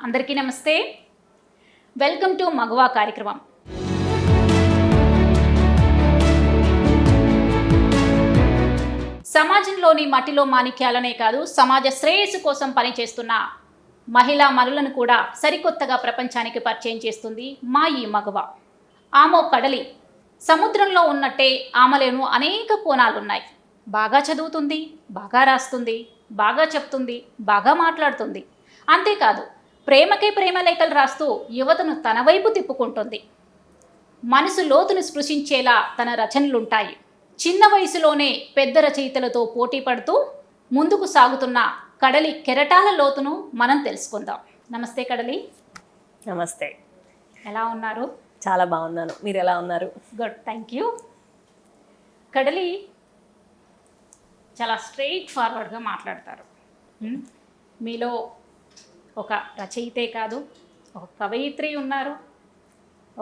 అందరికీ నమస్తే. Welcome to మగవా కార్యక్రమం. సమాజంలోని మట్టిలో మాణిక్యాలనే కాదు, సమాజ శ్రేయస్సు కోసం పనిచేస్తున్న మహిళా మనులను కూడా సరికొత్తగా ప్రపంచానికి పరిచయం చేస్తుంది మా ఈ మగవ. ఆమో కడలి. సముద్రంలో ఉన్నట్టే ఆమెలోనూ అనేక కోణాలున్నాయి. బాగా చదువుతుంది, బాగా రాస్తుంది, బాగా చెప్తుంది, బాగా మాట్లాడుతుంది. అంతేకాదు, ప్రేమకే ప్రేమ లేఖలు రాస్తూ యువతను తన వైపు తిప్పుకుంటుంది. మనసు లోతును స్పృశించేలా తన రచనలుంటాయి. చిన్న వయసులోనే పెద్ద రచయితలతో పోటీ పడుతూ ముందుకు సాగుతున్న కడలి కెరటాల లోతును మనం తెలుసుకుందాం. నమస్తే కడలి. నమస్తే. ఎలా ఉన్నారు? చాలా బాగున్నాను. మీరు ఎలా ఉన్నారు? Good, thank you. కడలి చాలా స్ట్రెయిట్ ఫార్వర్డ్గా మాట్లాడతారు. మీలో ఒక రచయితే కాదు, ఒక కవయిత్రి ఉన్నారు,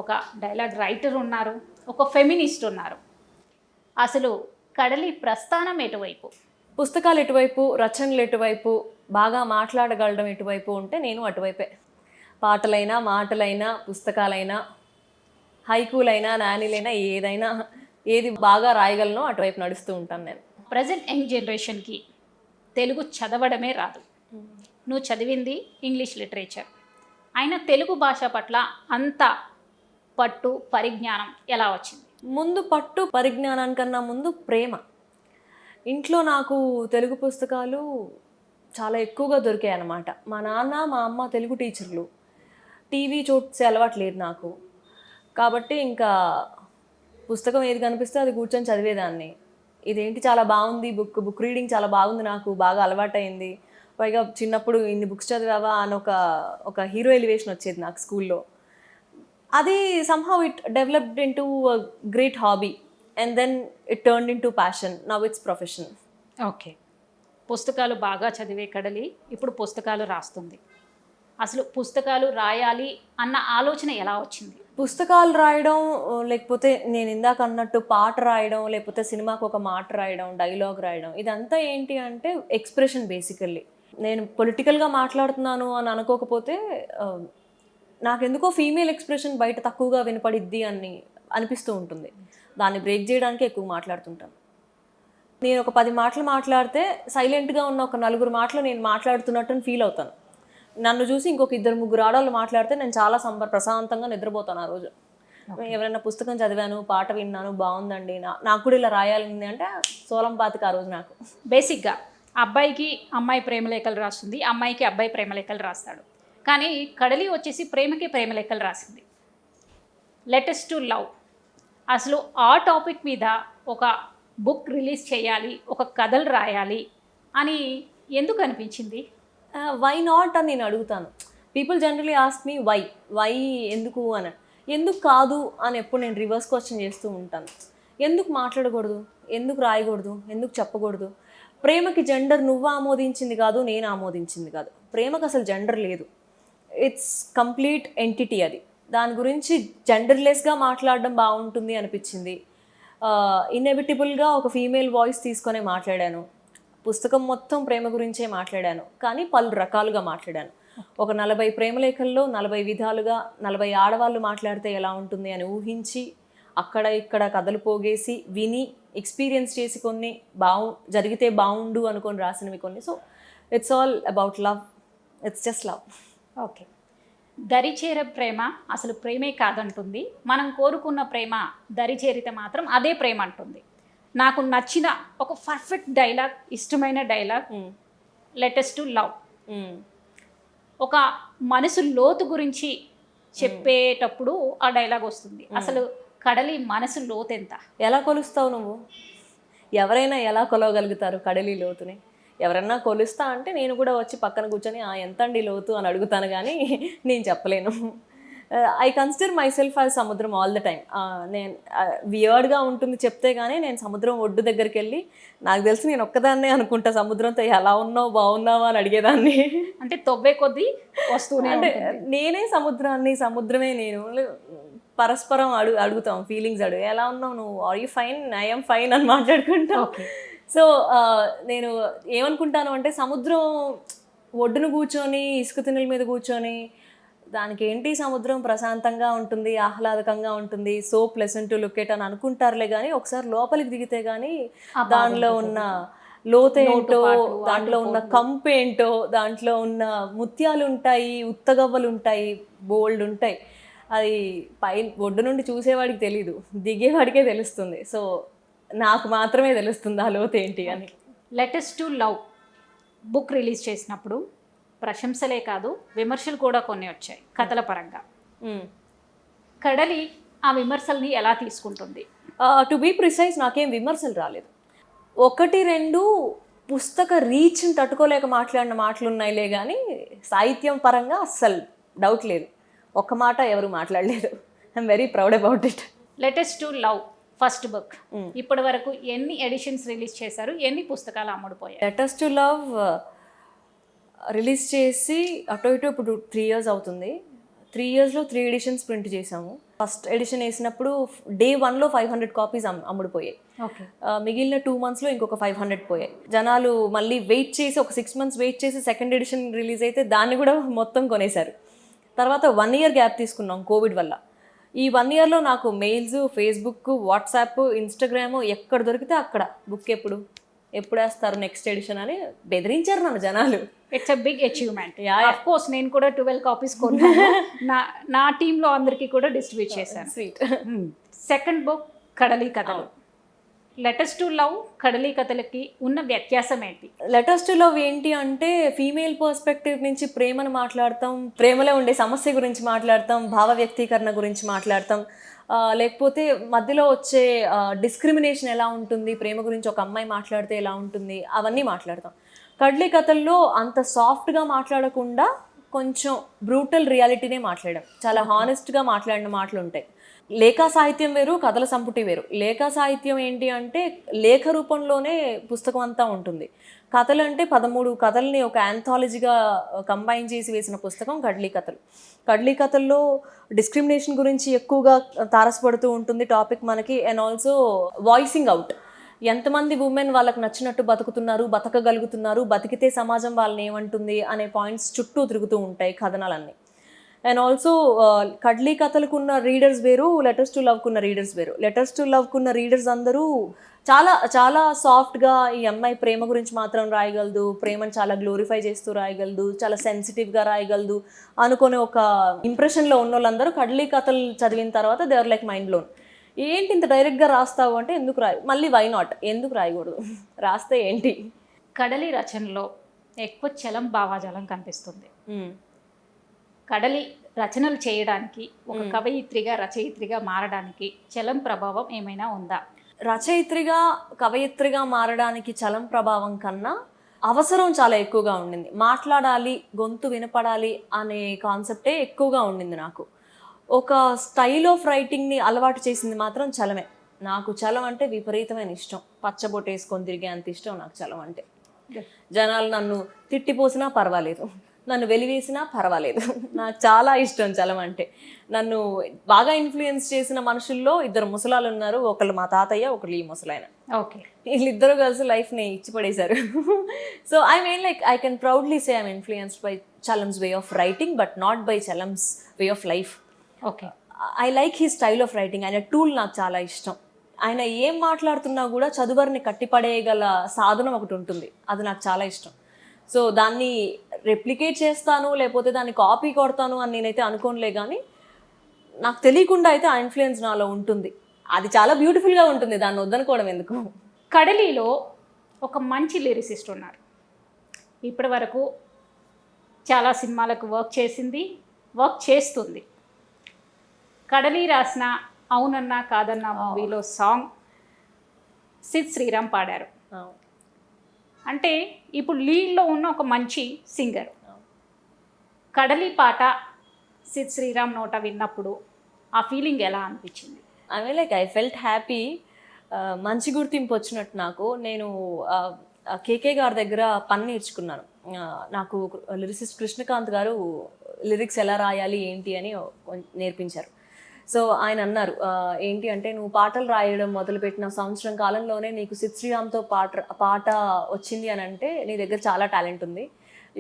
ఒక డైలాగ్ రైటర్ ఉన్నారు, ఒక ఫెమినిస్ట్ ఉన్నారు. అసలు కడలి ప్రస్థానం ఎటువైపు? పుస్తకాలు ఎటువైపు, రచనలు ఎటువైపు, బాగా మాట్లాడగలడం ఎటువైపు ఉంటే నేను అటువైపే. పాటలైనా, మాటలైనా, పుస్తకాలైనా, హైకూలైనా, నానీలైనా, ఏది బాగా రాయగలనో అటువైపు నడుస్తూ ఉంటాను నేను. ప్రజెంట్ యంగ్ జనరేషన్కి తెలుగు చదవడమే రాదు. నువ్వు చదివింది ఇంగ్లీష్ లిటరేచర్ అయినా తెలుగు భాష పట్ల అంత పట్టు పరిజ్ఞానం ఎలా వచ్చింది? ముందు పట్టు పరిజ్ఞానానికన్నా ముందు ప్రేమ. ఇంట్లో నాకు తెలుగు పుస్తకాలు చాలా ఎక్కువగా దొరికాయి అన్నమాట. మా నాన్న, మా అమ్మ తెలుగు టీచర్లు. టీవీ చూసే అలవాటు లేదు నాకు. కాబట్టి ఇంకా పుస్తకం ఏది కనిపిస్తే అది కూర్చొని చదివేదాన్ని. ఇదేంటి చాలా బాగుంది, బుక్ రీడింగ్ చాలా బాగుంది, నాకు బాగా అలవాటైంది. పైగా చిన్నప్పుడు ఇన్ని బుక్స్ చదివావా అని ఒక హీరో ఎలివేషన్ వచ్చేది నాకు స్కూల్లో. అది somehow it developed into great hobby and then it turned into passion. Now it's profession. Okay, పుస్తకాలు బాగా చదివే కడలి ఇప్పుడు పుస్తకాలు రాస్తుంది. అసలు పుస్తకాలు రాయాలి అన్న ఆలోచన ఎలా వచ్చింది? పుస్తకాలు రాయడం, లేకపోతే నేను ఇందాక అన్నట్టు పాట రాయడం, లేకపోతే సినిమాకు ఒక మాట రాయడం, డైలాగ్ రాయడం, ఇదంతా ఏంటి అంటే ఎక్స్ప్రెషన్. బేసికల్లీ నేను పొలిటికల్గా మాట్లాడుతున్నాను అని అనుకోకపోతే నాకెందుకో ఫీమేల్ ఎక్స్ప్రెషన్ బయట తక్కువగా వినపడిద్ది అని అనిపిస్తూ ఉంటుంది. దాన్ని బ్రేక్ చేయడానికి ఎక్కువ మాట్లాడుతుంటాను. నేను ఒక 10 మాటలు మాట్లాడితే సైలెంట్గా ఉన్న ఒక 4 మాటలు నేను మాట్లాడుతున్నట్టు ఫీల్ అవుతాను. నన్ను చూసి ఇంకొక 2-3 ఆడవాళ్ళు మాట్లాడితే నేను చాలా ప్రశాంతంగా నిద్రపోతాను ఆ రోజు. ఎవరైనా పుస్తకం చదివాను, పాట విన్నాను, బాగుందండి, నాకు కూడా ఇలా రాయాలని అంటే సోలం పాతిక ఆ రోజు నాకు. బేసిక్గా అబ్బాయికి అమ్మాయి ప్రేమలేఖలు రాస్తుంది, అమ్మాయికి అబ్బాయి ప్రేమలేఖలు రాస్తాడు. కానీ కడలి వచ్చేసి ప్రేమకి ప్రేమలేఖలు రాసింది. Letters to love. అసలు ఆ టాపిక్ మీద ఒక బుక్ రిలీజ్ చేయాలి, ఒక కథలు రాయాలి అని ఎందుకు అనిపించింది? వై నాట్ అని నేను అడుగుతాను. People generally ask me why ఎందుకు అని. ఎందుకు కాదు అని ఎప్పుడు నేను రివర్స్ క్వశ్చన్ చేస్తూ ఉంటాను. ఎందుకు మాట్లాడకూడదు, ఎందుకు రాయకూడదు, ఎందుకు చెప్పకూడదు? ప్రేమకి జెండర్ నువ్వు ఆమోదించింది కాదు, నేను ఆమోదించింది కాదు. ప్రేమకు అసలు జెండర్ లేదు. It's complete entity. అది దాని గురించి జెండర్లెస్గా మాట్లాడడం బాగుంటుంది అనిపించింది. ఇన్ఎవిటబుల్గా ఒక ఫీమేల్ వాయిస్ తీసుకొనే మాట్లాడాను. పుస్తకం మొత్తం ప్రేమ గురించే మాట్లాడాను, కానీ పలు రకాలుగా మాట్లాడాను. ఒక 40 ప్రేమలేఖల్లో 40 విధాలుగా 40 ఆడవాళ్ళు మాట్లాడితే ఎలా ఉంటుంది అని ఊహించి అక్కడ ఇక్కడ కథలు పోగేసి విని ఎక్స్పీరియన్స్ చేసి కొన్ని జరిగితే బాగుండు అనుకొని రాసినవి కొన్ని. So it's all about love. It's just love. Okay, దరిచేర ప్రేమ అసలు ప్రేమే కాదంటుంది. మనం కోరుకున్న ప్రేమ దరిచేరితే మాత్రం అదే ప్రేమ అంటుంది. నాకు నచ్చిన ఒక పర్ఫెక్ట్ డైలాగ్, ఇష్టమైన డైలాగ్, లెటెస్ట్ టు లవ్. ఒక మనసు లోతు గురించి చెప్పేటప్పుడు ఆ డైలాగ్ వస్తుంది. అసలు కడలి మనసు లోతు ఎంత? ఎలా కొలుస్తావు నువ్వు? ఎవరైనా ఎలా కొలవగలుగుతారు కడలి లోతుని? ఎవరన్నా కొలుస్తా అంటే నేను కూడా వచ్చి పక్కన కూర్చొని ఎంత అండి లోతు అని అడుగుతాను, కానీ నేను చెప్పలేను. I consider my self as సముద్రం ఆల్ ద టైమ్. నేను వియర్డ్గా ఉంటుంది చెప్తే, కానీ నేను సముద్రం ఒడ్డు దగ్గరికి వెళ్ళి నాకు తెలిసి నేను ఒక్కదాన్నే అనుకుంటా సముద్రంతో ఎలా ఉన్నావు, బాగున్నావా అని అడిగేదాన్ని. అంటే తొవ్వే కొద్దీ వస్తూనే అంటే నేనే సముద్రాన్ని, సముద్రమే నేను. పరస్పరం అడుగుతాం, ఫీలింగ్స్ ఎలా ఉన్నావు నువ్వు, are you fine, I'm fine అని మాట్లాడుకుంటాం. సో నేను ఏమనుకుంటాను అంటే సముద్రం ఒడ్డున కూర్చొని ఇసుక తిన్నెల మీద కూర్చొని దానికి ఏంటి సముద్రం ప్రశాంతంగా ఉంటుంది, ఆహ్లాదకంగా ఉంటుంది, so pleasant to look at అని అనుకుంటారులే కానీ ఒకసారి లోపలికి దిగితే కానీ దానిలో ఉన్న లోతేంటో, దాంట్లో ఉన్న కంపు ఏంటో, దాంట్లో ఉన్న ముత్యాలు ఉంటాయి, ఉత్తగవ్వలు ఉంటాయి, బోల్డ్ ఉంటాయి. అది పై ఒడ్డు నుండి చూసేవాడికి తెలీదు, దిగేవాడికే తెలుస్తుంది. సో నాకు మాత్రమే తెలుస్తుంది ఆ లోతేంటి అని. Letters to love book release చేసినప్పుడు ప్రశంసలే కాదు విమర్శలు కూడా కొన్ని వచ్చాయి కథల పరంగా. కడలి ఆ విమర్శల్ని ఎలా తీసుకుంటుంది? టు బీ ప్రిసైజ్ నాకేం విమర్శలు రాలేదు. 1-2 పుస్తక రీచ్ని తట్టుకోలేక మాట్లాడిన మాటలు ఉన్నాయిలే కానీ సాహిత్యం పరంగా అస్సలు డౌట్ లేదు. ఒక్క మాట ఎవరు మాట్లాడలేదు. I'm very proud about it. Letters to love first book ఇప్పటి వరకు ఎన్ని ఎడిషన్స్ రిలీజ్ చేశారు, ఎన్ని పుస్తకాలు అమ్ముడుపోయాయి? లెటెస్ట్ టు లవ్ రిలీజ్ చేసి అటు ఇటు ఇప్పుడు 3 years అవుతుంది. 3 yearsలో 3 editions ప్రింట్ చేసాము. ఫస్ట్ ఎడిషన్ వేసినప్పుడు Day 1లో 500 కాపీస్ అమ్ముడుపోయాయి. ఓకే. మిగిలిన 2 monthsలో ఇంకొక 500 పోయాయి. జనాలు మళ్ళీ వెయిట్ చేసి ఒక 6 months వెయిట్ చేసి సెకండ్ ఎడిషన్ రిలీజ్ అయితే దాన్ని కూడా మొత్తం కొనేశారు. తర్వాత 1 year గ్యాప్ తీసుకున్నాం కోవిడ్ వల్ల. ఈ 1 yearలో నాకు మెయిల్స్, ఫేస్బుక్, వాట్సాప్, ఇన్స్టాగ్రామ్ ఎక్కడ దొరికితే అక్కడ బుక్ ఎప్పుడు వేస్తారు నెక్స్ట్ ఎడిషన్ అని బెదిరించారు నన్ను జనాలు. It's a big achievement. Of course నేను కూడా 12 కాపీస్ కొన్నాను. నా టీంలో అందరికీ కూడా డిస్ట్రిబ్యూట్ చేశాను. స్వీట్. సెకండ్ బుక్ కడలి కథలు. లెటెస్ట్ టు లవ్ కడలి కథలకి ఉన్న వ్యత్యాసం ఏంటి? లెటెస్ట్ టు లవ్ ఏంటి అంటే ఫీమేల్ పర్స్పెక్టివ్ నుంచి ప్రేమను మాట్లాడతాం, ప్రేమలో ఉండే సమస్య గురించి మాట్లాడతాం, భావ వ్యక్తీకరణ గురించి మాట్లాడతాం, లేకపోతే మధ్యలో వచ్చే డిస్క్రిమినేషన్ ఎలా ఉంటుంది, ప్రేమ గురించి ఒక అమ్మాయి మాట్లాడితే ఎలా ఉంటుంది, అవన్నీ మాట్లాడతాం. కడ్లీ కథల్లో అంత సాఫ్ట్గా మాట్లాడకుండా కొంచెం బ్రూటల్ రియాలిటీనే మాట్లాడడం, చాలా హానెస్ట్గా మాట్లాడిన మాటలు ఉంటాయి. లేఖా సాహిత్యం వేరు, కథల సంపుటి వేరు. లేఖా సాహిత్యం ఏంటి అంటే లేఖ రూపంలోనే పుస్తకం అంతా ఉంటుంది. కథలు అంటే 13 కథల్ని ఒక యాంథాలజీగా కంబైన్ చేసి వేసిన పుస్తకం కడ్లీ కథలు. కడ్లీ కథల్లో డిస్క్రిమినేషన్ గురించి ఎక్కువగా తారసపడుతూ ఉంటుంది టాపిక్ మనకి. అండ్ ఆల్సో వాయిసింగ్ అవుట్, ఎంతమంది ఉమెన్ వాళ్ళకి నచ్చినట్టు బతకగలుగుతున్నారు, బతికితే సమాజం వాళ్ళని ఏమంటుంది అనే పాయింట్స్ చుట్టూ తిరుగుతూ ఉంటాయి కథనాలన్నీ. అండ్ ఆల్సో కడ్లీ కథలకున్న రీడర్స్ వేరు, లెటర్స్ టు లవ్కున్న రీడర్స్ వేరు. లెటర్స్ టు లవ్కున్న రీడర్స్ అందరూ చాలా చాలా సాఫ్ట్గా ఈ అమ్మాయి ప్రేమ గురించి మాత్రం రాయగలదు, ప్రేమను చాలా గ్లోరిఫై చేస్తూ రాయగలదు, చాలా సెన్సిటివ్గా రాయగలదు అనుకునే ఒక ఇంప్రెషన్లో ఉన్న వాళ్ళందరూ కడ్లీ కథలు చదివిన తర్వాత they are like mind blown. ఏంటి ఇంత డైరెక్ట్గా రాస్తావు అంటే ఎందుకు మళ్ళీ వై నాట్, ఎందుకు రాయకూడదు, రాస్తే ఏంటి. కడలి రచనలో ఎక్కువ చలం భావాజాలం కనిపిస్తుంది. కడలి రచనలు చేయడానికి, ఒక కవయిత్రిగా రచయిత్రిగా మారడానికి చలం ప్రభావం ఏమైనా ఉందా? రచయిత్రిగా కవయిత్రిగా మారడానికి చలం ప్రభావం కన్నా అవసరం చాలా ఎక్కువగా ఉండింది. మాట్లాడాలి, గొంతు వినపడాలి అనే కాన్సెప్టే ఎక్కువగా ఉండింది నాకు. ఒక స్టైల్ ఆఫ్ రైటింగ్ని అలవాటు చేసింది మాత్రం చలమే. నాకు చలం అంటే విపరీతమైన ఇష్టం. పచ్చబొట్టు వేసుకొని తిరిగే అంత ఇష్టం నాకు చలం అంటే. జనాలు నన్ను తిట్టిపోసినా పర్వాలేదు, నన్ను వెలివేసినా పర్వాలేదు, నాకు చాలా ఇష్టం చలం అంటే. నన్ను బాగా ఇన్ఫ్లుయెన్స్ చేసిన మనుషుల్లో 2 ముసలాలు ఉన్నారు. ఒకళ్ళు మా తాతయ్య, ఒకళ్ళు ఈ ముసలాయన. ఓకే. వీళ్ళిద్దరూ కలిసి లైఫ్ని ఇచ్చి పడేశారు. So I mean like I can proudly say I'm influenced by Chalam's way of writing but not by Chalam's way of life. Okay. I like he style of writing. ఆయన టూల్ నాకు చాలా ఇష్టం. ఆయన ఏం మాట్లాడుతున్నా కూడా చదువరిని కట్టిపడేయగల సాధనం ఒకటి ఉంటుంది, అది నాకు చాలా ఇష్టం. సో దాన్ని రెప్లికేట్ చేస్తాను లేకపోతే దాన్ని కాపీ కొడతాను అని నేనైతే అనుకోనులే, కానీ నాకు తెలియకుండా అయితే ఆ ఇన్ఫ్లుయెన్స్ నాలో ఉంటుంది. అది చాలా బ్యూటిఫుల్గా ఉంటుంది, దాన్ని వద్దనుకోవడం ఎందుకు. కడలిలో ఒక మంచి లిరిసిస్ట్ ఉన్నారు. ఇప్పటి వరకు చాలా సినిమాలకు వర్క్ చేస్తుంది. కడలి రాసిన అవునన్నా కాదన్నా మూవీలో సాంగ్ సిద్ శ్రీరామ్ పాడారు. అంటే ఇప్పుడు లీడ్లో ఉన్న ఒక మంచి సింగర్. కడలి పాట సిద్ శ్రీరామ్ నోట విన్నప్పుడు ఆ ఫీలింగ్ ఎలా అనిపించింది? I mean like I felt happy. మంచి గుర్తింపు వచ్చినట్టు నాకు. నేను కేకే గారి దగ్గర పని నేర్చుకున్నాను. నాకు లిరిసిస్ట్ కృష్ణకాంత్ గారు లిరిక్స్ ఎలా రాయాలి ఏంటి అని నేర్పించారు. సో ఆయన అన్నారు ఏంటి అంటే, నువ్వు పాటలు రాయడం మొదలుపెట్టిన సంవత్సరం కాలంలోనే నీకు సిద్ శ్రీరామ్తో పాట వచ్చింది అని అంటే నీ దగ్గర చాలా టాలెంట్ ఉంది.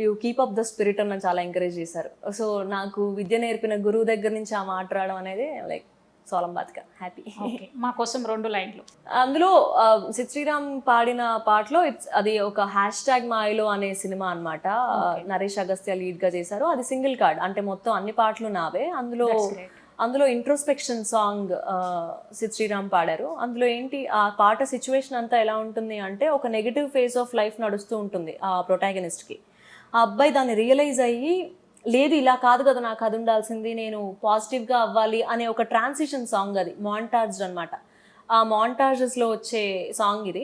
You keep up the spirit అని చాలా ఎంకరేజ్ చేశారు. సో నాకు విద్య నేర్పిన గురువు దగ్గర నుంచి ఆ మాట రావడం అనేది లైక్ సోలం బాతిక హ్యాపీ. ఓకే, మా కోసం 2 లైన్లు. అందులో సిద్ శ్రీరామ్ పాడిన పాటలో అది ఒక హ్యాష్ ట్యాగ్ మాయలో అనే సినిమా అనమాట. నరేష్ అగస్త్య లీడ్ గా చేశారు. అది సింగిల్ కార్డ్, అంటే మొత్తం అన్ని పాటలు నావే. అందులో ఇంట్రోస్పెక్షన్ సాంగ్ సిద్ శ్రీరామ్ పాడారు. అందులో ఏంటి ఆ పాట సిచ్యువేషన్ అంతా ఎలా ఉంటుంది అంటే, ఒక నెగిటివ్ ఫేజ్ ఆఫ్ లైఫ్ నడుస్తూ ఉంటుంది ఆ ప్రొటాగనిస్ట్ కి. ఆ అబ్బాయి దాన్ని రియలైజ్ అయ్యి, లేదు ఇలా కాదు కదా నాకు అది ఉండాల్సింది, నేను పాజిటివ్గా అవ్వాలి అనే ఒక ట్రాన్సిషన్ సాంగ్. అది మాంటాజ్ అనమాట. ఆ మాంటాజెస్లో వచ్చే సాంగ్ ఇది.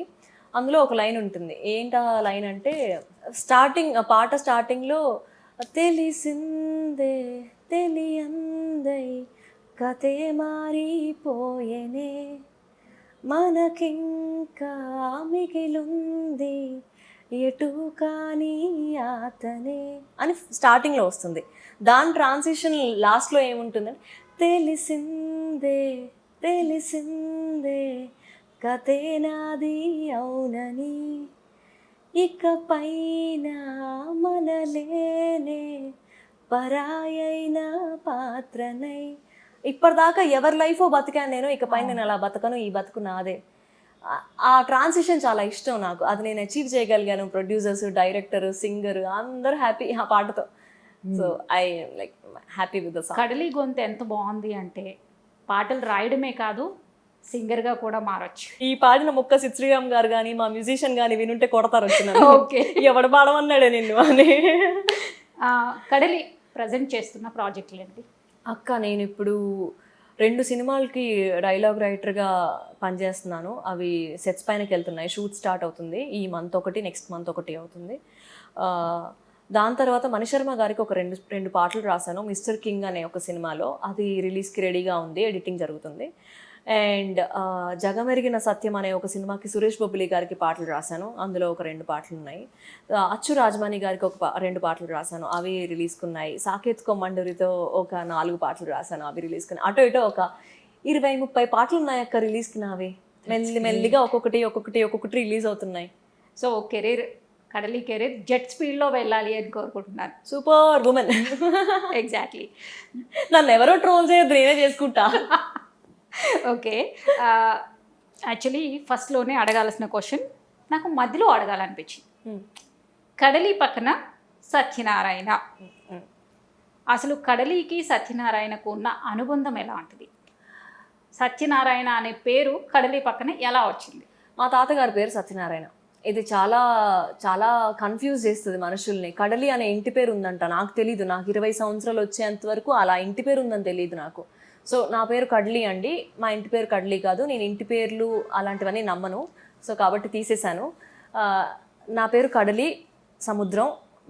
అందులో ఒక లైన్ ఉంటుంది. ఏంటి ఆ లైన్ అంటే, ఆ పాట స్టార్టింగ్లో తెలిసిందే తెలియందై కథే మారిపోయేనే మనకింకా మిగిలుంది ఎటు కానీ అతనే అని స్టార్టింగ్లో వస్తుంది. దాని ట్రాన్సిషన్ లాస్ట్లో ఏముంటుందంటే, తెలిసిందే తెలిసిందే కథే నాది అవునని ఇక పైన మనలేనే పరాయైన పాత్రనై. ఇప్పటిదాకా ఎవరి లైఫో బతికాను నేను, ఇక పైన నేను అలా బతకను, ఈ బతుకు నాదే. ఆ ట్రాన్సిషన్ చాలా ఇష్టం నాకు. అది నేను అచీవ్ చేయగలిగాను. ప్రొడ్యూసర్స్, డైరెక్టర్, సింగర్ అందరూ హ్యాపీ ఆ పాటతో. So I like happy with the song. కడలి గొంతు ఎంత బాగుంది అంటే, పాటలు రాయడమే కాదు సింగర్గా కూడా మారచ్చు. ఈ పాడిన ముక్క సిద్ శ్రీరామ్ గారు కానీ మా మ్యూజిషియన్ కానీ వినుంటే కొడతారు వచ్చిన. ఓకే, ఎవడు పాడమన్నాడే నిన్ను అని. కడలి ప్రజెంట్ చేస్తున్న ప్రాజెక్టులు ఏంటి? అక్క, నేను ఇప్పుడు 2 సినిమాలకి డైలాగ్ రైటర్గా పనిచేస్తున్నాను. అవి సెట్స్ పైనకి వెళ్తున్నాయి. షూట్ స్టార్ట్ అవుతుంది ఈ మంత్ ఒకటి, నెక్స్ట్ మంత్ ఒకటి అవుతుంది. దాని తర్వాత మణిశర్మ గారికి ఒక రెండు పాటలు రాశాను మిస్టర్ కింగ్ అనే ఒక సినిమాలో. అది రిలీజ్కి రెడీగా ఉంది, ఎడిటింగ్ జరుగుతుంది. అండ్ జగమెరిగిన సత్యం అనే ఒక సినిమాకి సురేష్ బొబ్బిలి గారికి పాటలు రాశాను. అందులో ఒక 2 పాటలు ఉన్నాయి. అచ్చు రాజమాని గారికి ఒక 2 పాటలు రాశాను, అవి రిలీజ్కి ఉన్నాయి. సాకేత్ కొమ్మండూరితో ఒక 4 పాటలు రాశాను, అవి రిలీజ్కి. అటు ఇటు ఒక 20-30 పాటలు ఉన్నాయి అక్క రిలీజ్కి నావి. మెల్లిగా ఒక్కొక్కటి రిలీజ్ అవుతున్నాయి. సో కడలి కెరీర్ జెట్ స్పీడ్లో వెళ్ళాలి అని కోరుకుంటున్నాను. Super women. ఎగ్జాక్ట్లీ. నన్ను ఎవరో ట్రోల్ చేయొద్దు, నేనే చేసుకుంటా. ఓకే, యాక్చువల్లీ ఫస్ట్లోనే అడగాల్సిన క్వశ్చన్ నాకు మధ్యలో అడగాలనిపించింది. కడలి పక్కన సత్యనారాయణ, అసలు కడలికి సత్యనారాయణకు ఉన్న అనుబంధం ఎలా ఉంటుంది? సత్యనారాయణ అనే పేరు కడలి పక్కన ఎలా వచ్చింది? మా తాతగారి పేరు సత్యనారాయణ. ఇది చాలా చాలా కన్ఫ్యూజ్ చేస్తుంది మనుషుల్ని. కడలి అనే ఇంటి పేరు ఉందంట, నాకు తెలీదు. నాకు 20 సంవత్సరాలు వచ్చేంత వరకు అలా ఇంటి పేరు ఉందని తెలియదు నాకు. సో నా పేరు కడ్లీ అండి, మా ఇంటి పేరు కడ్లీ కాదు. నేను ఇంటి పేర్లు అలాంటివన్నీ నమ్మను, సో కాబట్టి తీసేశాను. నా పేరు కడలి సముద్రం.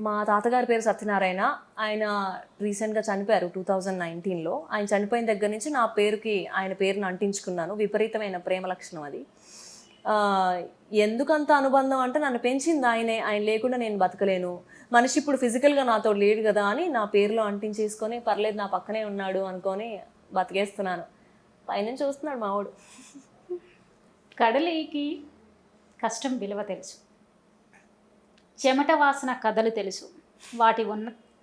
మా తాతగారి పేరు సత్యనారాయణ. ఆయన రీసెంట్గా చనిపోయారు 2019లో. ఆయన చనిపోయిన దగ్గర నుంచి నా పేరుకి ఆయన పేరును అంటించుకున్నాను. విపరీతమైన ప్రేమ లక్షణం అది. ఎందుకంత అనుబంధం అంటే, నన్ను పెంచింది ఆయనే, ఆయన లేకుండా నేను బతకలేను. మనిషి ఇప్పుడు ఫిజికల్గా నాతో లేడు కదా అని నా పేరులో అంటించేసుకొని, పర్లేదు నా పక్కనే ఉన్నాడు అనుకొని బతికేస్తున్నాను. పైనుంచి చూస్తున్నాడు మావాడు. కడలికి కష్టం విలువ తెలుసు, చెమట వాసన కథలు తెలుసు,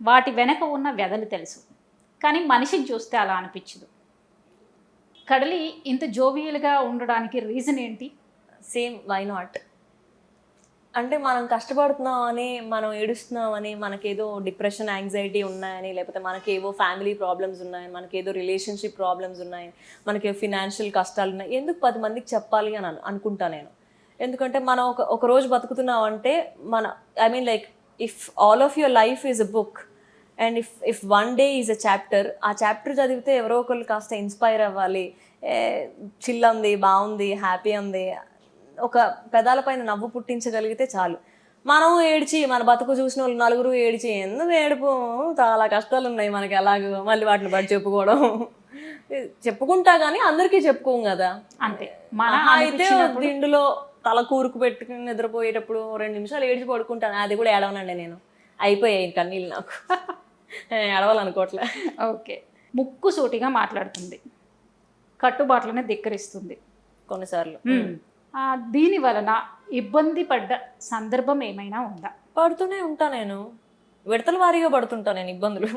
వాటి వెనక ఉన్న వ్యధలు తెలుసు. కానీ మనిషిని చూస్తే అలా అనిపించదు. కడలి ఇంత జోవియల్గా ఉండడానికి రీజన్ ఏంటి? Same, why not? అంటే మనం కష్టపడుతున్నామని, మనం ఏడుస్తున్నామని, మనకేదో డిప్రెషన్, యాంగ్జైటీ ఉన్నాయని, లేకపోతే మనకేవో ఫ్యామిలీ ప్రాబ్లమ్స్ ఉన్నాయని, మనకేదో రిలేషన్షిప్ ప్రాబ్లమ్స్ ఉన్నాయని, మనకేవో ఫినాన్షియల్ కష్టాలు ఉన్నాయి, ఎందుకు 10 మందికి చెప్పాలి అని అనుకుంటా నేను. ఎందుకంటే మనం ఒక రోజు బతుకుతున్నాం అంటే I mean like, if all of your life is a book and if one day is a chapter, ఆ చాప్టర్ చదివితే ఎవరో ఒకరు కాస్త ఇన్స్పైర్ అవ్వాలి. చిల్ ఉంది, బాగుంది, హ్యాపీ ఉంది, ఒక పెదాలపైన నవ్వు పుట్టించగలిగితే చాలు. మనం ఏడ్చి, మన బతుకు చూసిన వాళ్ళు నలుగురు ఏడ్చి, ఎందుకు ఏడుపు, చాలా కష్టాలు ఉన్నాయి మనకి, అలాగ మళ్ళీ వాటిని బట్టి చెప్పుకుంటా కానీ అందరికీ చెప్పుకోం కదా. అంతే. అయితే దిండులో తల కూరుకు పెట్టుకుని నిద్రపోయేటప్పుడు 2 నిమిషాలు ఏడ్చి పడుకుంటాను. అది కూడా ఏడవనండి నేను. అయిపోయాయి కన్నీళ్ళు నాకు. ఏడవాలనుకోవట్లే. ఓకే. ముక్కు సూటిగా మాట్లాడుతుంది, కట్టుబాట్లనే ధిక్కరిస్తుంది కొన్నిసార్లు. దీని వలన ఇబ్బంది పడ్డ సందర్భం ఏమైనా ఉందా? పడుతూనే ఉంటా నేను. విడతల వారీగా పడుతుంటా నేను ఇబ్బందులు.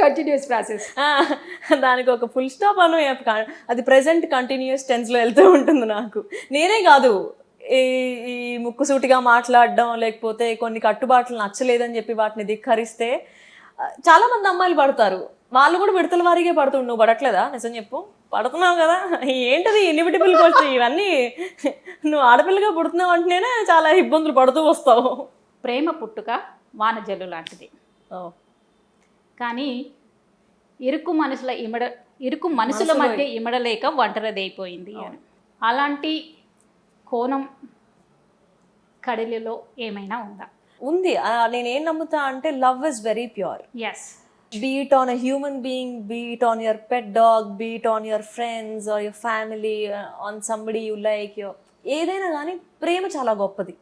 Continuous process. ఆ, దానికి ఒక ఫుల్ స్టాప్ అను, అది ప్రెసెంట్ కంటిన్యూస్ టెన్స్లో వెళ్తూ ఉంటుంది నాకు. నేనే కాదు, ఈ ఈ ముక్కుసూటిగా మాట్లాడడం, లేకపోతే కొన్ని కట్టుబాట్లు నచ్చలేదని చెప్పి వాటిని ధిక్కరిస్తే చాలా మంది అమ్మాయిలు పడతారు. వాళ్ళు కూడా విడతల వారీగా పడుతుండు. నువ్వు పడట్లేదా? నిజం చెప్పు. పడుతున్నావు కదా. ఏంటది ఇన్విటబుల్ క్వశ్చన్ ఇవన్నీ? నువ్వు ఆడపిల్లగా పుడుతున్నావు అంటేనే చాలా ఇబ్బందులు పడుతూ వస్తావు. ప్రేమ పుట్టుక వానజల్లు లాంటిది, కానీ ఇరుకు మనుషుల మధ్య ఇమడలేక ఒంటరిదైపోయింది అని. అలాంటి కోణం కడలిలో ఏమైనా ఉందా? ఉంది. నేనేం నమ్ముతా అంటే love is very pure. Yes. Be it on a human being, be it on your pet dog, be it on your friends or your family, on somebody you like, ఏదైనా కానీ ప్రేమ చాలా గొప్పది.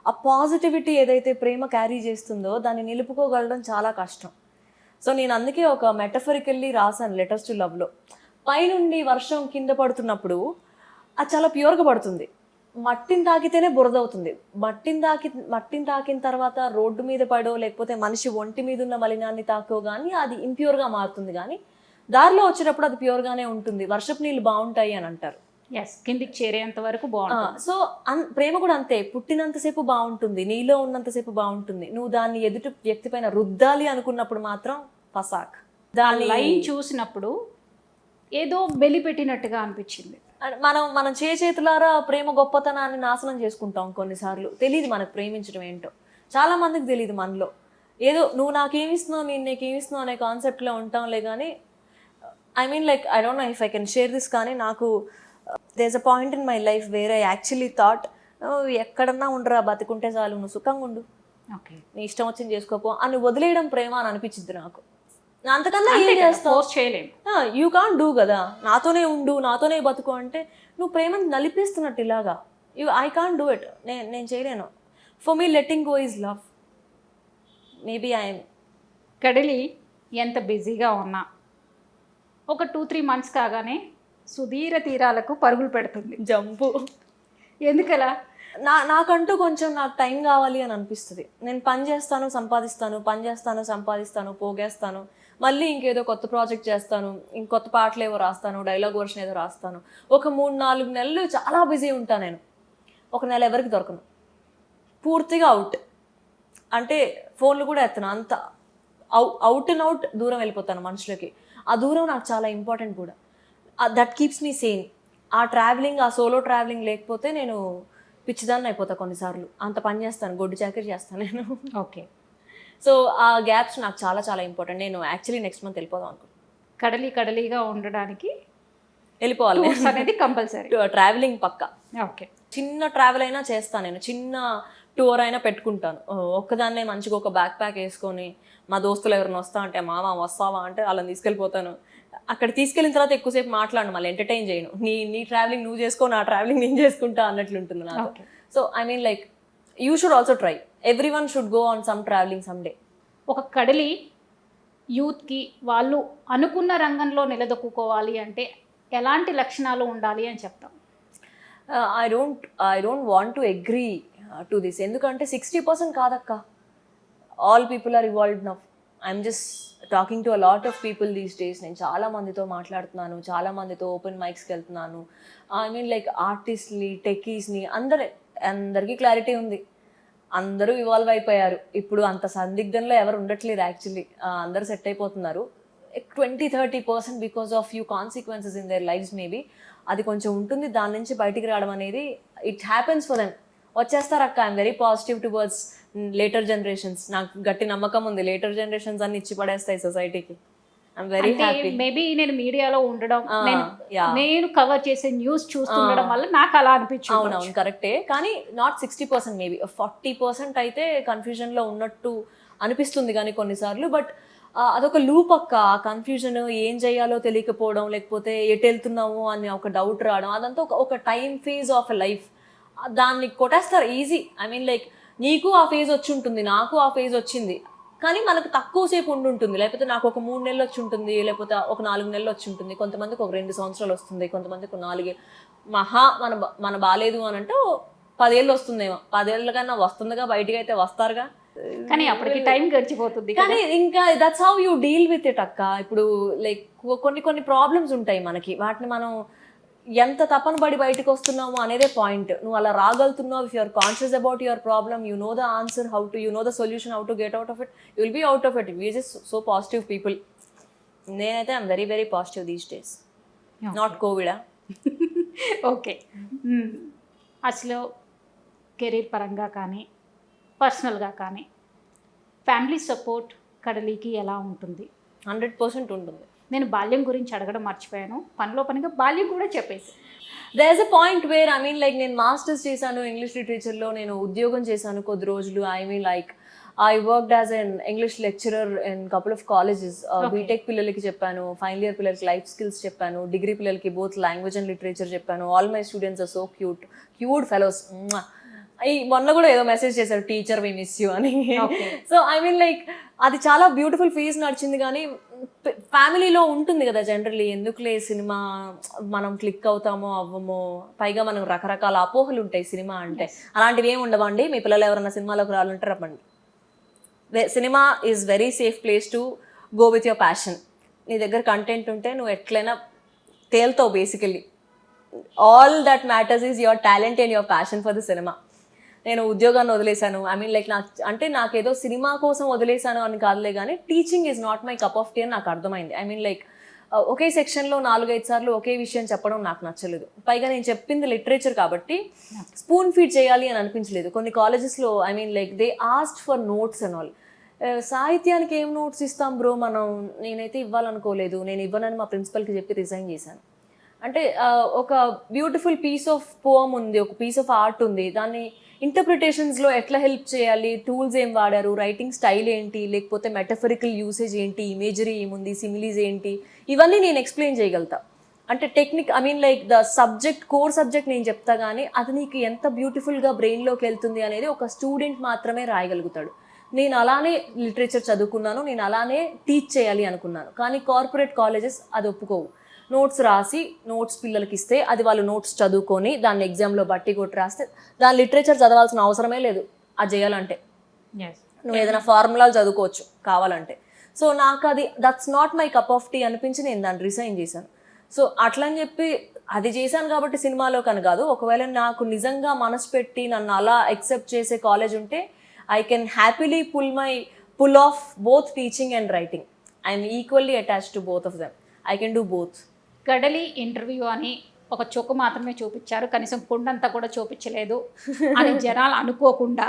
ఆ పాజిటివిటీ ఏదైతే ప్రేమ క్యారీ చేస్తుందో దాన్ని నిలుపుకోగలడం చాలా కష్టం. సో నేను అందుకే ఒక మెటఫరికల్లీ రాశాను లెటర్స్ టు లవ్లో. పైనుండి వర్షం కింద పడుతున్నప్పుడు అది చాలా ప్యూర్గా పడుతుంది. మట్టిని తాకితేనే బురద అవుతుంది. మట్టిని తాకిన తర్వాత రోడ్డు మీద పడో లేకపోతే మనిషి ఒంటి మీద ఉన్న మలినాన్ని తాకో కానీ అది ఇంప్యూర్గా మారుతుంది. కానీ దారిలో వచ్చేటప్పుడు అది ప్యూర్గానే ఉంటుంది. వర్షపు నీళ్ళు బాగుంటాయి అని అంటారు. ఎస్, కిందికి చేరేంత వరకు బాగుంటుంది. సో ప్రేమ కూడా అంతే. పుట్టినంతసేపు బాగుంటుంది, నీలో ఉన్నంతసేపు బాగుంటుంది. నువ్వు దాన్ని ఎదుటి వ్యక్తి పైన రుద్దాలి అనుకున్నప్పుడు మాత్రం పసాక్. దాని లైన్ చూసినప్పుడు ఏదో బెలిపెట్టినట్టుగా అనిపించింది. మనం చేతులారా ప్రేమ గొప్పతనాన్ని నాశనం చేసుకుంటాం కొన్నిసార్లు. తెలియదు మనకు ప్రేమించడం ఏంటో. చాలా మందికి తెలియదు. మనలో ఏదో నువ్వు నాకేమిస్తున్నావు, నేను నీకేమిస్తున్నావు అనే కాన్సెప్ట్లో ఉంటాంలే. కానీ I mean like I don't know if I can share this, కానీ నాకు there is a point in my life where I actually thought ఎక్కడన్నా ఉండరా, బతికుంటే చాలు, నువ్వు సుఖంగా ఉండు, ఓకే, నీ ఇష్టం వచ్చింది చేసుకోపో అని వదిలేయడం ప్రేమ అని అనిపించింది నాకు. అంతకన్నా ఏం చేస్తావు? యూ కాంట్ డూ కదా. నాతోనే ఉండు, నాతోనే బతుకు అంటే నువ్వు ప్రేమను నలిపేస్తున్నట్టు ఇలాగా. I can't do it. నేను చేయలేను. For me letting go is love. Maybe I'm కడలి ఎంత బిజీగా ఉన్నా ఒక 2-3 months కాగానే సుదీర తీరాలకు పరుగులు పెడుతుంది. జంపు. ఎందుకలా? నాకంటూ కొంచెం నాకు టైం కావాలి అని అనిపిస్తుంది. నేను పని చేస్తాను, సంపాదిస్తాను, పోగేస్తాను, మళ్ళీ ఇంకేదో కొత్త ప్రాజెక్ట్ చేస్తాను, ఇంకొత్త పాటలు ఏవో రాస్తాను, డైలాగ్ వర్షన్ ఏదో రాస్తాను. ఒక 3-4 నెలలు చాలా బిజీ ఉంటాను నేను. ఒక నెల ఎవరికి దొరకను, పూర్తిగా అవుట్. అంటే ఫోన్లు కూడా ఎత్తను. అంత అవుట్ అండ్ అవుట్ దూరం వెళ్ళిపోతాను మనుషులకి. ఆ దూరం నాకు చాలా ఇంపార్టెంట్ కూడా. That keeps me Sen. ఆ ట్రావెలింగ్, ఆ సోలో ట్రావెలింగ్ లేకపోతే నేను పిచ్చిదాన్ని అయిపోతా కొన్నిసార్లు. అంత పని చేస్తాను, గొడ్డు చాకరీ చేస్తాను నేను. ఓకే. సో ఆ గ్యాప్స్ నాకు చాలా చాలా ఇంపార్టెంట్. నేను యాక్చువల్లీ నెక్స్ట్ మంత్ వెళ్ళిపోదాం అనుకుంటున్నాను. కడలిగా ఉండడానికి వెళ్ళిపోవాలి అనేది కంపల్సరీ. ట్రావెలింగ్ పక్కా. ఓకే. చిన్న ట్రావెల్ అయినా చేస్తాను నేను, చిన్న టూర్ అయినా పెట్టుకుంటాను. ఒక్కదాన్నే మంచిగా ఒక బ్యాక్ ప్యాక్ వేసుకొని, మా దోస్తులు ఎవరైనా వస్తా అంటే మామ వస్తావా అంటే వాళ్ళని తీసుకెళ్ళిపోతాను. అక్కడ తీసుకెళ్ళిన తర్వాత ఎక్కువసేపు మాట్లాడను, మళ్ళీ ఎంటర్టైన్ చేయను. నీ ట్రావెలింగ్ నువ్వు చేసుకో, నా ట్రావెలింగ్ నేను చేసుకుంటా అన్నట్లుంటుంది నాకు. So I mean like you should also try. Every one should go on some travelling some day. ఒక కడలి యూత్కి వాళ్ళు అనుకున్న రంగంలో నిలదొక్కుకోవాలి అంటే ఎలాంటి లక్షణాలు ఉండాలి అని చెప్తాం? I don't want to agree to this. ఎందుకంటే 60% కాదక్క. All people are evolved now. I'm just talking to a lot of people these days. నేను చాలా మందితో మాట్లాడుతున్నాను, చాలా మందితో ఓపెన్ మైక్స్కి వెళ్తున్నాను. ఐ మీన్ లైక్ ఆర్టిస్ట్ని, టెక్కీస్ని అందరికీ క్లారిటీ ఉంది. అందరూ ఇవాల్వ్ అయిపోయారు. ఇప్పుడు అంత సందిగ్ధంలో ఎవరు ఉండట్లేదు యాక్చువల్లీ. అందరూ సెట్ అయిపోతున్నారు. 20-30% because of few consequences in there lifes maybe అది కొంచెం ఉంటుంది. దాని నుంచి బయటికి రావడం అనేది ఇట్ హ్యాపెన్స్ ఫర్ దెమ్. వచ్చేస్తారు అక్క. I'm very positive towards later generations. నాకు గట్టి నమ్మకం ఉంది. లేటర్ జనరేషన్స్ అన్ని ఇచ్చి పడేస్తాయి సొసైటీకి. I'm very happy. మేబీ నేను మీడియాలో ఉండడం, నేను కవర్ చేసే న్యూస్ చూస్తుండడం వల్ల నాకు అలా అనిపించింది. అవునవును, కరెక్టే. కానీ నాట్ 60%, మేబీ 40% అయితే కన్ఫ్యూజన్లో ఉన్నట్టు అనిపిస్తుంది కానీ కొన్నిసార్లు. బట్ అదొక లూప్ అక్క. ఆ కన్ఫ్యూజన్, ఏం చేయాలో తెలియకపోవడం, లేకపోతే ఎటు వెళ్తున్నాము అని ఒక డౌట్ రావడం, అదంతా ఒక time phase of a life. దాన్ని కొట్టేస్తారు ఈజీ. ఐ మీన్ లైక్ నీకు ఆ ఫేజ్ వచ్చి ఉంటుంది, నాకు ఆ ఫేజ్ వచ్చింది, కానీ మనకు తక్కువసేపు ఉంటుంది. లేకపోతే నాకు ఒక 3 నెలలు వచ్చి ఉంటుంది, లేకపోతే ఒక 4 నెలలు వచ్చి ఉంటుంది. కొంతమందికి ఒక 2 సంవత్సరాలు వస్తుంది, కొంతమందికి 4. మహా మన బాలేదు అని అంటే 10 ఏళ్ళు వస్తుందేమో. 10 ఏళ్ళ కన్నా వస్తుందిగా, బయటికి అయితే వస్తారుగా. కానీ అప్పటికి టైం గడిచిపోతుంది కదా. కానీ ఇంకా that's how you deal with it అక్క. ఇప్పుడు లైక్ కొన్ని ప్రాబ్లమ్స్ ఉంటాయి మనకి, వాటిని మనం ఎంత తపన పడి బయటకు వస్తున్నాము అనేదే పాయింట్. నువ్వు అలా రాగలుగుతున్నావు, if you're conscious about your problem, you know the answer, how to you know the solution, how to get out of it, you will be out of it. We just so positive people. నేనైతే I'm very very positive these days. Not కోవిడా. Okay, అసలు career పరంగా కానీ పర్సనల్గా కానీ family support కడలికి ఎలా ఉంటుంది? 100% ఉంటుంది. నేను బాల్యం గురించి అడగడం మర్చిపోయాను, పనిలో పనిగా బాల్యం కూడా చెప్పేసి. There is a point where I mean like నేను మాస్టర్స్ చేశాను ఇంగ్లీష్ లిటరేచర్లో, నేను ఉద్యోగం చేశాను కొద్ది రోజులు. I mean like I worked as an English lecturer in couple of colleges. B Tech పిల్లలకి చెప్పాను, ఫైనల్ ఇయర్ పిల్లలకి లైఫ్ స్కిల్స్ చెప్పాను, డిగ్రీ పిల్లలకి బోత్ లాంగ్వేజ్ అండ్ లిటరేచర్ చెప్పాను. All my students are so cute fellows. ఈ మొన్న కూడా ఏదో మెసేజ్ చేశారు, టీచర్ వి మిస్ యూ అని. సో ఐ మీన్ లైక్ అది చాలా బ్యూటిఫుల్ ఫేజ్ నడిచింది. కానీ ఫ్యామిలీలో ఉంటుంది కదా జనరల్లీ, ఎందుకులే సినిమా మనం క్లిక్ అవుతామో అవ్వమో, పైగా మనం రకరకాల అపోహలు ఉంటాయి సినిమా అంటే. అలాంటివి ఏమి ఉండవండి. మీ పిల్లలు ఎవరైనా సినిమాలోకి రావాలంటే రప్పండి. Cinema is very safe place to go with your passion. నీ దగ్గర కంటెంట్ ఉంటే నువ్వు ఎట్లయినా తేల్తావు. Basically all that matters is your talent and your passion for the cinema. నేను ఉద్యోగాన్ని వదిలేశాను, ఐ మీన్ లైక్ నాకేదో సినిమా కోసం వదిలేశాను అని కాదులే, కానీ teaching is not my cup of tea అని నాకు అర్థమైంది. ఐ మీన్ లైక్ ఒకే సెక్షన్లో 4-5 సార్లు ఒకే విషయం చెప్పడం నాకు నచ్చలేదు. పైగా నేను చెప్పింది లిటరేచర్ కాబట్టి స్పూన్ ఫీడ్ చేయాలి అని అనిపించలేదు. కొన్ని కాలేజెస్లో I mean like they asked for notes and all. సాహిత్యానికి ఏం నోట్స్ ఇస్తాం బ్రో మనం, నేనైతే ఇవ్వాలనుకోలేదు. నేను ఇవ్వనని మా ప్రిన్సిపల్కి చెప్పి రిజైన్ చేశాను. అంటే ఒక బ్యూటిఫుల్ పీస్ ఆఫ్ పోమ్ ఉంది, ఒక పీస్ ఆఫ్ ఆర్ట్ ఉంది, దాన్ని ఇంటర్ప్రిటేషన్స్లో ఎట్లా హెల్ప్ చేయాలి, టూల్స్ ఏం వాడారు, రైటింగ్ స్టైల్ ఏంటి, లేకపోతే మెటఫరికల్ యూసేజ్ ఏంటి, ఇమేజరీ ఏముంది, సిమిలీస్ ఏంటి, ఇవన్నీ నేను ఎక్స్ప్లెయిన్ చేయగలుగుతా. అంటే technique I mean like the subject, core subject నేను చెప్తా, కానీ అది నీకు ఎంత బ్యూటిఫుల్గా బ్రెయిన్లోకి వెళ్తుంది అనేది ఒక స్టూడెంట్ మాత్రమే రాయగలుగుతాడు. నేను అలానే లిటరేచర్ చదువుకున్నాను, నేను అలానే టీచ్ చేయాలి అనుకున్నాను. కానీ కార్పొరేట్ కాలేజెస్ అది ఒప్పుకోవు. నోట్స్ రాసి నోట్స్ పిల్లలకి ఇస్తే అది వాళ్ళు నోట్స్ చదువుకొని దాన్ని ఎగ్జామ్లో బట్టి కొట్టి రాస్తే దాని లిటరేచర్ చదవాల్సిన అవసరమే లేదు అది చేయాలంటే. నువ్వు ఏదైనా ఫార్ములాలు చదువుకోవచ్చు కావాలంటే. సో నాకు అది that's not my cup of tea అనిపించి నేను దాన్ని రిజైన్ చేశాను. సో అట్లా అని చెప్పి అది చేశాను కాబట్టి సినిమాలో కని కాదు. ఒకవేళ నాకు నిజంగా మనసు పెట్టి నన్ను అలా యాక్సెప్ట్ చేసే కాలేజ్ ఉంటే I can happily pull off both teaching and writing. I'm equally attached to both of them. I can do both. Kadali interview అని ఒక చొక్కు మాత్రమే చూపించారు, కనీసం కుండంతా కూడా చూపించలేదు అని జనాలు అనుకోకుండా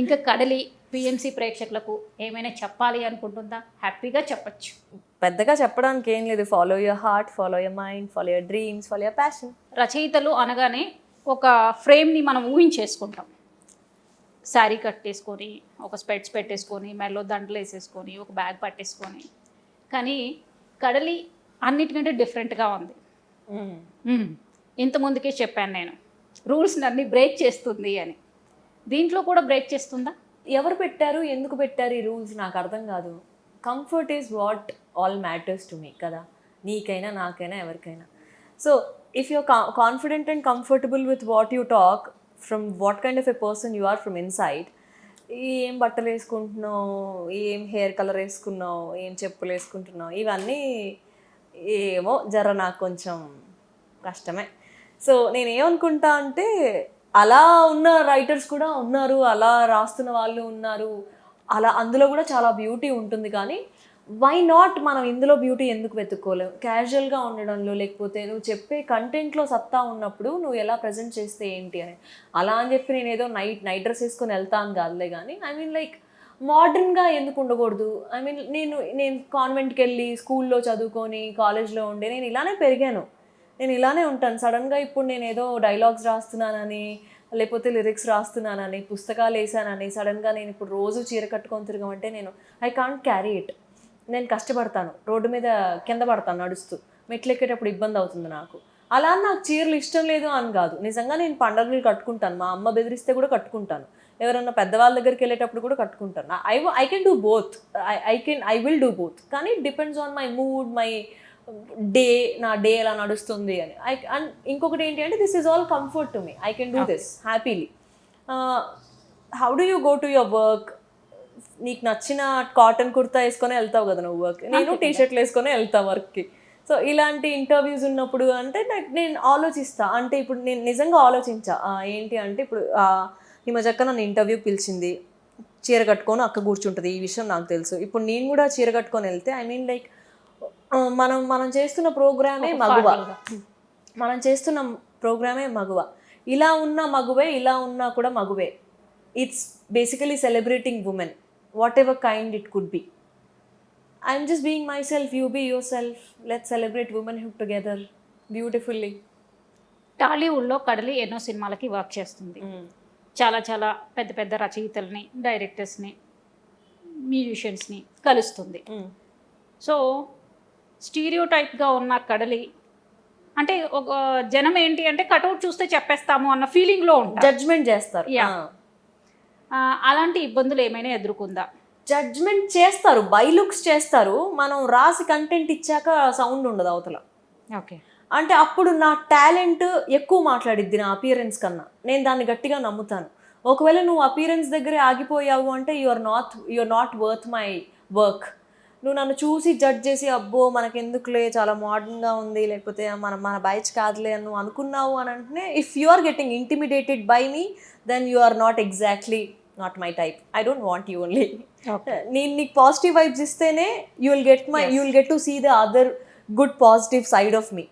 ఇంకా కడలి పిఎంసి ప్రేక్షకులకు ఏమైనా చెప్పాలి అనుకుంటుందా? హ్యాపీగా చెప్పచ్చు. పెద్దగా చెప్పడానికి ఏం లేదు. Follow your heart, follow your mind, follow your dreams, follow your passion. రచయితలు అనగానే ఒక ఫ్రేమ్ని మనం ఊహించేసుకుంటాం. శారీ కట్టేసుకొని, ఒక స్పెట్స్ పెట్టేసుకొని, మెడలో దండలు వేసేసుకొని, ఒక బ్యాగ్ పట్టేసుకొని. కానీ కడలి అన్నిటికంటే డిఫరెంట్గా ఉంది. ఇంత ముందుకే చెప్పాను నేను, రూల్స్ని అన్ని బ్రేక్ చేస్తుంది అని. దీంట్లో కూడా బ్రేక్ చేస్తుందా? ఎవరు పెట్టారు, ఎందుకు పెట్టారు ఈ రూల్స్ నాకు అర్థం కాదు. Comfort is what all matters to me కదా, నీకైనా నాకైనా ఎవరికైనా. So if you're confident and comfortable with what you talk from what kind of a person you are from inside, ఏం బట్టలు వేసుకుంటున్నావు, ఏం హెయిర్ కలర్ వేసుకున్నావు, ఏం చెప్పులు వేసుకుంటున్నావు, ఇవన్నీ ఏమో జర నాకు కొంచెం కష్టమే. సో నేనేమనుకుంటా అంటే అలా ఉన్న రైటర్స్ కూడా ఉన్నారు, అలా రాస్తున్న వాళ్ళు ఉన్నారు, అలా అందులో కూడా చాలా బ్యూటీ ఉంటుంది. కానీ వై నాట్ మనం ఇందులో బ్యూటీ ఎందుకు వెతుక్కోలేము? క్యాజువల్గా ఉండడంలో, లేకపోతే నువ్వు చెప్పే కంటెంట్లో సత్తా ఉన్నప్పుడు నువ్వు ఎలా ప్రజెంట్ చేస్తే ఏంటి అని. అలా అని చెప్పి నేను ఏదో నైట్ డ్రెస్ వేసుకొని వెళ్తాను కాదులే, కానీ ఐ మీన్ లైక్ మోడర్న్గా ఎందుకు ఉండకూడదు? ఐ మీన్ నేను కాన్వెంట్కి వెళ్ళి స్కూల్లో చదువుకొని కాలేజ్లో ఉండే నేను ఇలానే పెరిగాను, నేను ఇలానే ఉంటాను. సడన్గా ఇప్పుడు నేను ఏదో డైలాగ్స్ రాస్తున్నానని, లేకపోతే లిరిక్స్ రాస్తున్నానని, పుస్తకాలు వేసానని సడన్గా నేను ఇప్పుడు రోజు చీర కట్టుకొని తిరగమంటే నేను ఐ కాంట్ క్యారీ ఇట్. నేను కష్టపడతాను, రోడ్డు మీద కింద పడతాను నడుస్తూ, మెట్లు ఎక్కేటప్పుడు ఇబ్బంది అవుతుంది నాకు. అలా నాకు చీరలు ఇష్టం లేదు అని కాదు, నిజంగా నేను పండుగలు కట్టుకుంటాను, మా అమ్మ బెదిరిస్తే కూడా కట్టుకుంటాను, ఎవరన్నా పెద్దవాళ్ళ దగ్గరికి వెళ్ళేటప్పుడు కూడా కట్టుకుంటాను. I can do both, I will do both. కానీ it depends on my mood, my day, నా డే ఎలా నడుస్తుంది అని. అండ్ ఇంకొకటి ఏంటి అంటే this is all comfort to me, I can do this happily. How do you go to your work, నీకు నచ్చిన కాటన్ కుర్తా వేసుకొని వెళ్తావు కదా నువ్వు వర్క్, నేను టీ షర్ట్లు వేసుకొని వెళ్తా వర్క్కి. సో ఇలాంటి ఇంటర్వ్యూస్ ఉన్నప్పుడు అంటే నేను ఆలోచిస్తా, అంటే ఇప్పుడు నేను నిజంగా ఆలోచించా ఏంటి అంటే ఇప్పుడు ఈ మధ్యక్క నన్ను ఇంటర్వ్యూ పిలిచింది, చీర కట్టుకొని అక్క కూర్చుంటుంది, ఈ విషయం నాకు తెలుసు. ఇప్పుడు నేను కూడా చీర కట్టుకొని వెళ్తే ఐ మీన్ లైక్ మనం చేస్తున్న ప్రోగ్రామే మగువ, మనం చేస్తున్న ప్రోగ్రామే మగువ. ఇలా ఉన్న మగువే, ఇలా ఉన్నా కూడా మగువే. It's basically celebrating women, whatever kind it could be. I'm just being myself, you be yourself, let celebrate womanhood together beautifully. టాలీవుడ్లో కడలి ఎన్నో సినిమాలకి వర్క్ చేస్తుంది. చాలా చాలా పెద్ద పెద్ద రచయితల్ని, డైరెక్టర్స్ని, మ్యూజిషియన్స్ని కలుస్తుంది. సో స్టీరియో టైప్గా ఉన్న కడలి అంటే ఒక జనం ఏంటి అంటే కటౌట్ చూస్తే చెప్పేస్తాము అన్న ఫీలింగ్లో ఉంటారు, జడ్జ్మెంట్ చేస్తారు. అలాంటి ఇబ్బందులు ఏమైనా ఎదుర్కొందా? జడ్జ్మెంట్ చేస్తారు, బై లుక్స్ చేస్తారు. మనం రాసి కంటెంట్ ఇచ్చాక సౌండ్ ఉండదు అవతల. ఓకే, అంటే అప్పుడు నా టాలెంట్ ఎక్కువ మాట్లాడిద్ది నా అపియరెన్స్ కన్నా. నేను దాన్ని గట్టిగా నమ్ముతాను. ఒకవేళ నువ్వు అపియరెన్స్ దగ్గరే ఆగిపోయావు అంటే you are not worth my work. నువ్వు నన్ను చూసి జడ్జ్ చేసి అబ్బో మనకెందుకులే చాలా మోడర్న్గా ఉంది, లేకపోతే మన బ్యాచ్ కాదులే అని నువ్వు అనుకున్నావు అని అంటే, if you are getting intimidated by me then you are not exactly not my type. I don't want you only. నేను నీకు పాజిటివ్ వైబ్స్ ఇస్తేనే you will get to see the other good positive side of me.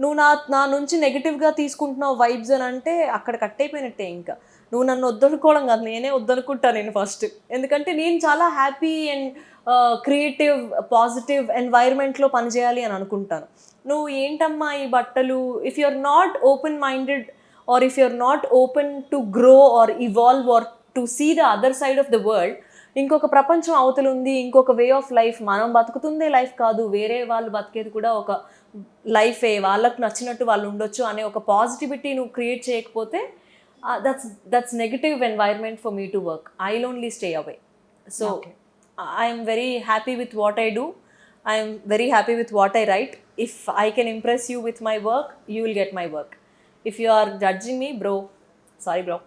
నువ్వు నా నుంచి నెగిటివ్గా తీసుకుంటున్నావు vibes అని అంటే అక్కడ కట్ అయిపోయినట్టే. ఇంకా నువ్వు నన్ను వద్దనుకోవడం కాదు, నేనే వద్దనుకుంటాను నేను ఫస్ట్. ఎందుకంటే నేను చాలా హ్యాపీ అండ్ క్రియేటివ్ పాజిటివ్ ఎన్వైర్న్మెంట్లో పనిచేయాలి అని అనుకుంటాను. నువ్వు ఏంటమ్మా ఈ బట్టలు, if you are not open minded or if you are not open to grow or evolve or to see the other side of the world, ఇంకొక ప్రపంచం అవతల ఉంది, ఇంకొక వే ఆఫ్ లైఫ్, మనం బతుకుతుందే లైఫ్ కాదు, వేరే వాళ్ళు బతికేది కూడా ఒక లైఫే, వాళ్ళకు నచ్చినట్టు వాళ్ళు ఉండొచ్చు అనే ఒక పాజిటివిటీ నువ్వు క్రియేట్ చేయకపోతే that's negative environment for me to work. I will only stay away. So I'm very happy with what I do, I'm very happy with what I write. If I can impress you with my work, you will get my work. If you are judging me bro, sorry bro.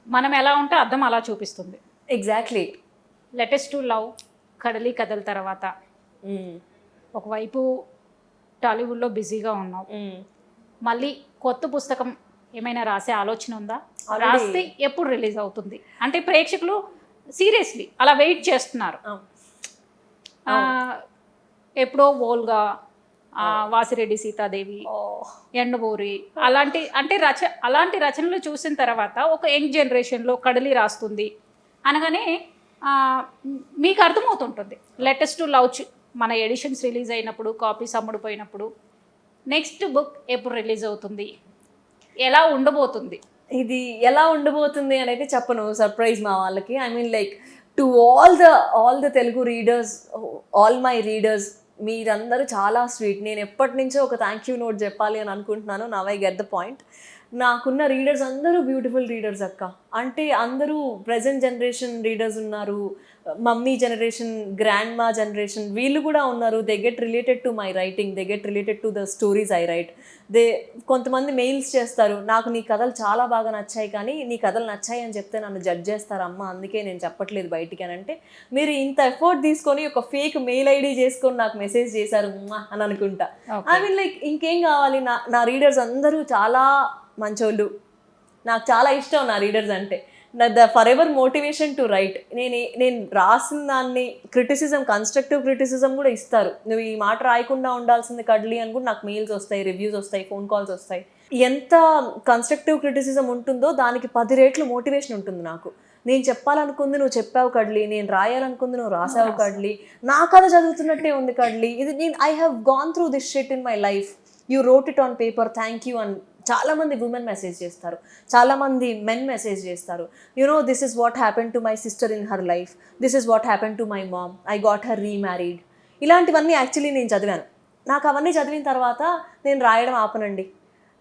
మనం ఎలా ఉంటే అర్థం అలా చూపిస్తుంది. Exactly. Latest to love కడలి కథల తర్వాత ఒకవైపు టాలీవుడ్లో బిజీగా ఉన్నావు, మళ్ళీ కొత్త పుస్తకం ఏమైనా రాసే ఆలోచన ఉందా? రాస్తే ఎప్పుడు రిలీజ్ అవుతుంది? అంటే ప్రేక్షకులు సీరియస్లీ అలా వెయిట్ చేస్తున్నారు. ఎప్పుడో ఓల్గా, వాసిరెడ్డి సీతాదేవి, ఎండబూరి అలాంటి అలాంటి రచనలు చూసిన తర్వాత ఒక యంగ్ జనరేషన్లో కడలి రాస్తుంది అనగానే మీకు అర్థమవుతుంటుంది. లేటెస్ట్ లవ్ మన ఎడిషన్స్ రిలీజ్ అయినప్పుడు, కాపీస్ అమ్ముడుపోయినప్పుడు నెక్స్ట్ బుక్ ఎప్పుడు రిలీజ్ అవుతుంది, ఎలా ఉండబోతుంది? ఇది ఎలా ఉండబోతుంది అనేది చెప్పను, సర్ప్రైజ్ మా వాళ్ళకి. I mean like to all the Telugu readers, all my readers, మీరందరూ చాలా స్వీట్. నేను ఎప్పటి నుంచో ఒక థ్యాంక్ యూ నోట్ చెప్పాలి అని అనుకుంటున్నాను. Now I get the point. నాకున్న రీడర్స్ అందరూ బ్యూటిఫుల్ రీడర్స్ అక్క. అంటే అందరూ ప్రజెంట్ జనరేషన్ రీడర్స్ ఉన్నారు, మమ్మీ జనరేషన్, గ్రాండ్ మా జనరేషన్, వీళ్ళు కూడా ఉన్నారు. They get related to my writing, they get related to the stories I right. కొంతమంది మెయిల్స్ చేస్తారు, నాకు నీ కథలు చాలా బాగా నచ్చాయి, కానీ నీ కథలు నచ్చాయి అని చెప్తే నన్ను జడ్జ్ చేస్తారు అమ్మ, అందుకే నేను చెప్పట్లేదు బయటికి అని. అంటే మీరు ఇంత ఎఫర్ట్ తీసుకొని ఒక ఫేక్ మెయిల్ ఐడి చేసుకొని నాకు మెసేజ్ చేశారు అని అనుకుంటా. ఐ మీన్ లైక్ ఇంకేం కావాలి? నా రీడర్స్ అందరూ చాలా మంచోళ్ళు, నాకు చాలా ఇష్టం నా రీడర్స్ అంటే. The for ever motivation to right. నేను రాసిన దాన్ని క్రిటిసిజం, కన్స్ట్రక్టివ్ క్రిటిసిజం కూడా ఇస్తారు. నువ్వు ఈ మాట రాయకుండా ఉండాల్సింది కడ్లీ అని కూడా నాకు మెయిల్స్ వస్తాయి, రివ్యూస్ వస్తాయి, ఫోన్ కాల్స్ వస్తాయి. ఎంత కన్స్ట్రక్టివ్ క్రిటిసిజం ఉంటుందో దానికి 10 రెట్లు మోటివేషన్ ఉంటుంది నాకు. నేను చెప్పాలనుకుంది నువ్వు చెప్పావు కడ్లీ, నేను రాయాలనుకుంది నువ్వు రాసావు కడ్లీ, నా కథ చదువుతున్నట్టే ఉంది కడ్లీ, ఇది I have gone through this shit in my life, you wrote it on paper, thank you అని చాలామంది ఉమెన్ మెసేజ్ చేస్తారు, చాలామంది మెన్ మెసేజ్ చేస్తారు. This is what happen to my sister in her life, this is what happen to my mom, I got her remarried. ఇలాంటివన్నీ actually నేను చదివాను. నాకు అవన్నీ చదివిన తర్వాత నేను రాయడం ఆపనండి,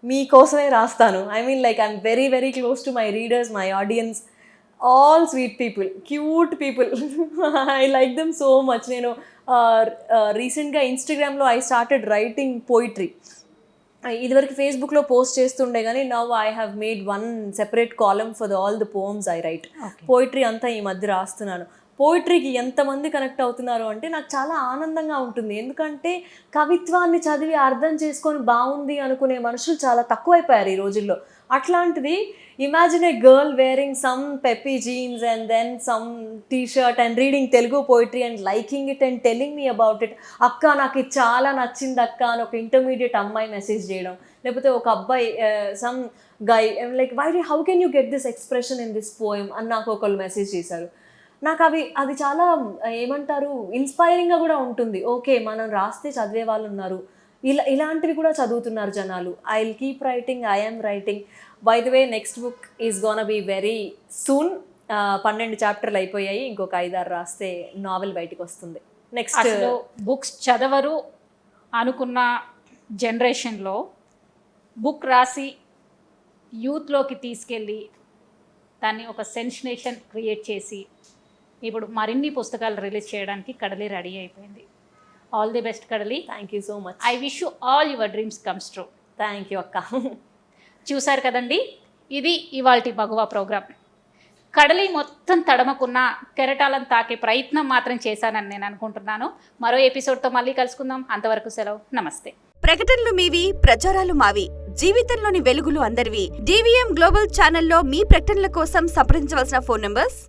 మీకోసమే రాస్తాను. I mean like I'm very very close to my readers, my audience, all sweet people, cute people. I like them so much. నేను రీసెంట్గా ఇన్స్టాగ్రామ్లో ఐ స్టార్టెడ్ రైటింగ్ పోయిట్రీ. ఇదివరకు ఫేస్బుక్లో పోస్ట్ చేస్తుండే, కానీ now I have made 1 separate column for all the pomps I right. Poetry అంతా ఈ మధ్య రాస్తున్నాను. పోయిటరీకి ఎంతమంది కనెక్ట్ అవుతున్నారు అంటే నాకు చాలా ఆనందంగా ఉంటుంది. ఎందుకంటే కవిత్వాన్ని చదివి అర్థం చేసుకొని బాగుంది అనుకునే మనుషులు చాలా తక్కువైపోయారు ఈ రోజుల్లో. అట్లాంటిది imagine a girl wearing some peppy jeans and then some T-shirt and reading Telugu poetry and liking it and telling me about it. అక్క నాకు ఇది చాలా నచ్చింది అక్క అని ఒక ఇంటర్మీడియట్ అమ్మాయి మెసేజ్ చేయడం, లేకపోతే ఒక అబ్బాయి some guy like how can you get this expression in this poem అని నాకు ఒకళ్ళు మెసేజ్ చేశారు. నాకు అది చాలా ఏమంటారు ఇన్స్పైరింగ్గా కూడా ఉంటుంది. ఓకే, మనం రాస్తే చదివే వాళ్ళు ఉన్నారు, ఇలాంటివి కూడా చదువుతున్నారు జనాలు. I will keep writing, I am writing. By the way next book is gonna be very soon. 12 చాప్టర్లు అయిపోయాయి, ఇంకొక 5-6 రాస్తే నావెల్ బయటికి వస్తుంది. నెక్స్ట్ అసలు బుక్స్ చదవరు అనుకున్న జనరేషన్లో బుక్ రాసి యూత్లోకి తీసుకెళ్ళి దాన్ని ఒక సెన్సేషన్ క్రియేట్ చేసి ఇప్పుడు మరిన్ని పుస్తకాలు రిలీజ్ చేయడానికి కడలి రెడీ అయిపోయింది. ఆల్ ది బెస్ట్ కడలి. Thank you so much. I wish you all your dreams comes true. Thank you అక్క. చూశారు కదండి, ఇది ఇవాల్టి మగువ ప్రోగ్రామ్. కడలి మొత్తం తడమకున్న కెరటాలను తాకే ప్రయత్నం మాత్రం చేశానని నేను అనుకుంటున్నాను. మరో ఎపిసోడ్తో మళ్ళీ కలుసుకుందాం. అంతవరకు సెలవు. నమస్తే. ప్రకటనలు మీవి, ప్రచారాలు మావి. జీవితంలోని వెలుగులు అందరివి. DVM గ్లోబల్ ఛానల్లో మీ ప్రకటనల కోసం సంప్రదించవలసిన ఫోన్ నంబర్స్